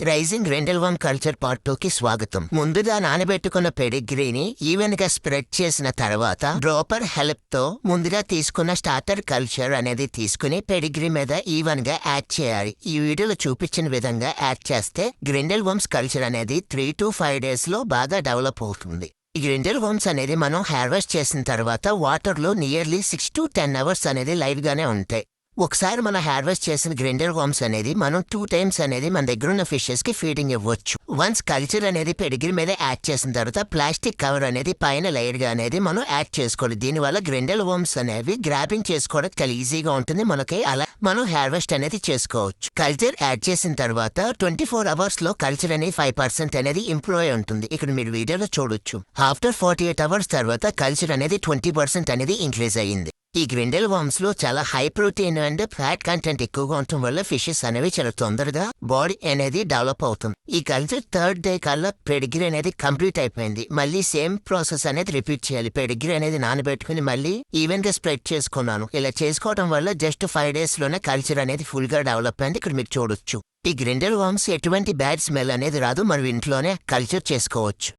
Rising గ్రిండెల్వామ్ culture part 2కి స్వాగతం. ముందుగా నానబెట్టుకున్న పెడిగ్రీని ఈవెన్ గా స్ప్రెడ్ చేసిన తర్వాత డ్రాపర్ హెల్ప్ తో ముందుగా తీసుకున్న స్టార్టర్ కల్చర్ అనేది తీసుకుని పెడిగ్రీ మీద ఈవెన్ గా యాడ్ చేయాలి. ఈ వీడియోలో చూపించిన విధంగా యాడ్ చేస్తే గ్రిండెల్వామ్స్ కల్చర్ అనేది 3 to 5 days లో బాగా డెవలప్ అవుతుంది. ఈ గ్రిండెల్వామ్స్ అనేది మనం హార్వెస్ట్ చేసిన తర్వాత వాటర్ లో నియర్లీ 6 to 10 hours అనేది లైవ్ గానే ఉంటాయి. ఒకసారి మనం హార్వెస్ట్ చేసిన గ్రిండెల్వామ్స్ అనేది మనం 2 times అనేది మన దగ్గర ఉన్న ఫిషెస్ కి ఫీడింగ్ ఇవ్వచ్చు. వన్స్ కల్చర్ అనేది పెడిగ్రీ మీద యాడ్ చేసిన తర్వాత ప్లాస్టిక్ కవర్ అనేది పైన లేయర్ గా అనేది మనం యాడ్ చేసుకోవాలి. దీనివల్ల గ్రిండెల్వామ్స్ అనేవి గ్రాబింగ్ చేసుకోవడం చాలా ఈజీగా ఉంటుంది. మనకి అలా మనం హార్వెస్ట్ అనేది చేసుకోవచ్చు. కల్చర్ యాడ్ చేసిన తర్వాత 24 hours లో కల్చర్ అనేది 5% అనేది ఇంప్రూవ్ అయి ఉంటుంది. ఇక్కడ మీరు వీడియోలో చూడొచ్చు. ఆఫ్టర్ 48 hours తర్వాత కల్చర్ అనేది 20% అనేది ఇంక్రీజ్ అయ్యింది. ఈ గ్రిండెల్వామ్స్ లో చాలా high protein and fat content ఎక్కువగా ఉండటం వల్ల ఫిషెస్ అనేవి చాలా తొందరగా బాడీ అనేది డెవలప్ అవుతుంది. ఈ కల్చర్ 3rd day కల్లా పెడిగ్రీ అనేది కంప్లీట్ అయిపోయింది. మళ్ళీ సేమ్ ప్రాసెస్ అనేది రిపీట్ చేయాలి. పెడిగ్రీ అనేది నానబెట్టుకుని మళ్ళీ ఈవెన్ గా స్ప్రెడ్ చేసుకున్నాను. ఇలా చేసుకోవడం వల్ల జస్ట్ 5 days లోనే కల్చర్ అనేది ఫుల్ గా డెవలప్ అయింది. ఇక్కడ మీరు చూడొచ్చు. ఈ గ్రిండెల్వామ్స్ ఎటువంటి బ్యాడ్ స్మెల్ అనేది రాదు. మనం ఇంట్లోనే కల్చర్ చేసుకోవచ్చు.